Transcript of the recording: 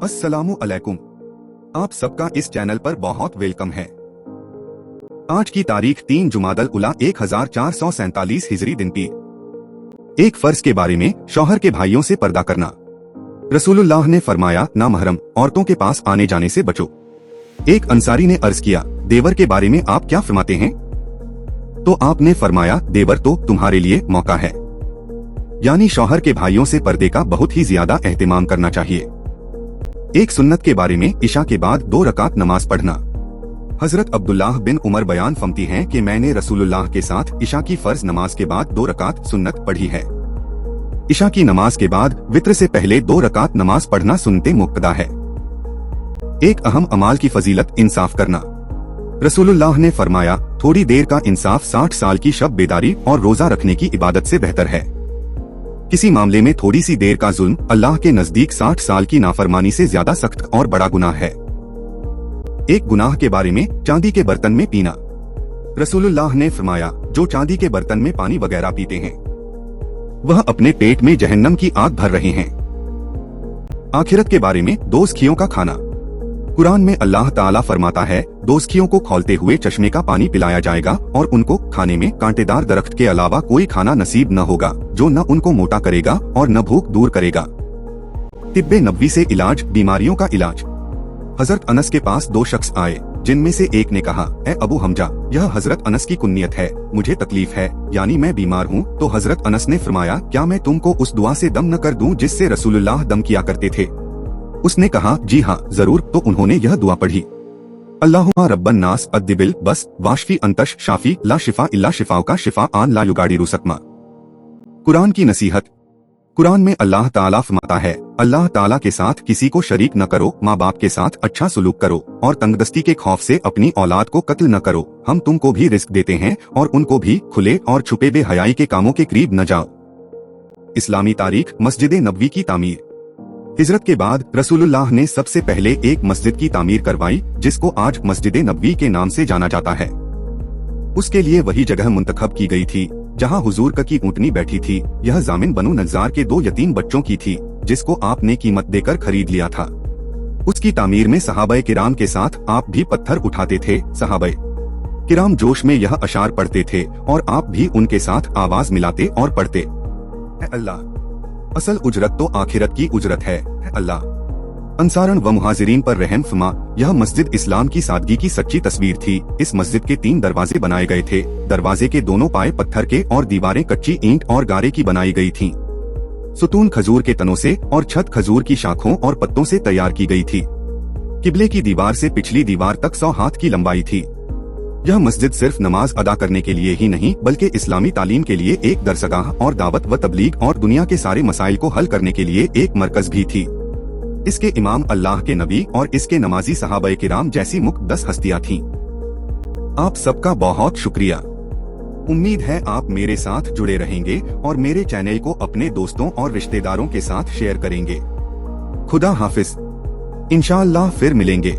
अस्सलामु अलैकुम। आप सबका इस चैनल पर बहुत वेलकम है। आज की तारीख 3 जुमादल उला 1447 हिजरी दिन की। एक फर्ज के बारे में शौहर के भाइयों से पर्दा करना। रसूलुल्लाह ने फरमाया, ना महरम औरतों के पास आने जाने से बचो। एक अंसारी ने अर्ज किया, देवर के बारे में आप क्या फरमाते हैं? तो आपने फरमाया, देवर तो तुम्हारे लिए मौका है, यानी शौहर के भाइयों से पर्दे का बहुत ही ज्यादा एहतिमाम करना चाहिए। एक सुन्नत के बारे में इशा के बाद 2 रकात नमाज पढ़ना। हजरत अब्दुल्लाह बिन उमर बयान फरमाती हैं कि मैंने रसूलुल्लाह के साथ इशा की फर्ज नमाज के बाद 2 रकात सुन्नत पढ़ी है। इशा की नमाज के बाद वित्र से पहले 2 रकात नमाज पढ़ना सुन्नते मुक्तदा है। एक अहम अमाल की फजीलत इंसाफ करना। रसूलुल्लाह ने फरमाया, थोड़ी देर का इंसाफ 60 साल की शब बेदारी और रोजा रखने की इबादत से बेहतर है। किसी मामले में थोड़ी सी देर का जुल्म अल्लाह के नजदीक 60 साल की नाफरमानी से ज्यादा सख्त और बड़ा गुनाह है। एक गुनाह के बारे में चांदी के बर्तन में पीना। रसूलुल्लाह ने फरमाया, जो चांदी के बर्तन में पानी वगैरह पीते हैं वह अपने पेट में जहन्नम की आग भर रहे हैं। आखिरत के बारे में दोज़खियों का खाना। कुरान में अल्लाह ताला फरमाता है, दोज़खियों को खौलते हुए चश्मे का पानी पिलाया जाएगा और उनको खाने में कांटेदार दरख्त के अलावा कोई खाना नसीब न होगा जो न उनको मोटा करेगा और न भूख दूर करेगा। तिब्बे नबवी से इलाज, बीमारियों का इलाज। हजरत अनस के पास 2 शख्स आए, जिनमें से एक ने कहा, ए अबू हमजा, यह हजरत अनस की कुन्नियत है, मुझे तकलीफ है, यानी मैं बीमार हूँ। तो हजरत अनस ने फरमाया, क्या मैं तुमको उस दुआ से दम न कर दूं जिससे रसूलुल्लाह दम किया करते थे? उसने कहा, जी हाँ जरूर। तो उन्होंने यह दुआ पढ़ी, अल्लाहुम्मा रब्बन नास अद्दिबिल बस वाशफी अंतश शाफी ला शिफा इल्ला शिफाओ का शिफा आन ला युगाडिरु सकमा। कुरान की नसीहत। कुरान में अल्लाह ताला फरमाता है, अल्लाह ताला के साथ किसी को शरीक न करो, माँ बाप के साथ अच्छा सलूक करो और तंगदस्ती के खौफ से अपनी औलाद को कत्ल न करो। हम तुमको भी रिस्क देते हैं और उनको भी खुले और छुपे बेहयाई के कामों के करीब न जाओ। इस्लामी तारीख। मस्जिद नबवी की तामीर। हिजरत के बाद रसूलुल्लाह ने सबसे पहले एक मस्जिद की तामीर करवाई जिसको आज मस्जिद नबवी के नाम से जाना जाता है। उसके लिए वही जगह मुंतखब की गई थी जहां हुजूर की ऊँटनी बैठी थी। यह जामिन बनु नज़्जार के 2 यतीम बच्चों की थी जिसको आपने कीमत देकर खरीद लिया था। उसकी तामीर में सहाबाए किराम के साथ आप भी पत्थर उठाते थे। सहाबाए किराम जोश में यह अशार पढ़ते थे और आप भी उनके साथ आवाज मिलाते और पढ़ते, अल्लाह असल उजरत तो आखिरत की उजरत है, अल्लाह अंसारन व मुहाजिरीन पर रहम फरमा। यह मस्जिद इस्लाम की सादगी की सच्ची तस्वीर थी। इस मस्जिद के 3 दरवाजे बनाए गए थे। दरवाजे के दोनों पाए पत्थर के और दीवारें कच्ची ईंट और गारे की बनाई गई थीं। सुतून खजूर के तनों से और छत खजूर की शाखों और पत्तों से तैयार की गई थी। किबले की दीवार से पिछली दीवार तक 100 हाथ की लंबाई थी। यह मस्जिद सिर्फ नमाज अदा करने के लिए ही नहीं बल्कि इस्लामी तालीम के लिए एक दरसगाह और दावत व तबलीग और दुनिया के सारे मसाइल को हल करने के लिए एक मरकज भी थी। इसके इमाम अल्लाह के नबी और इसके नमाजी सहाबाए किराम जैसी मुक़द्दस हस्तियां थीं। आप सबका बहुत शुक्रिया। उम्मीद है आप मेरे साथ जुड़े रहेंगे और मेरे चैनल को अपने दोस्तों और रिश्तेदारों के साथ शेयर करेंगे। खुदा हाफिज। इंशाअल्लाह फिर मिलेंगे।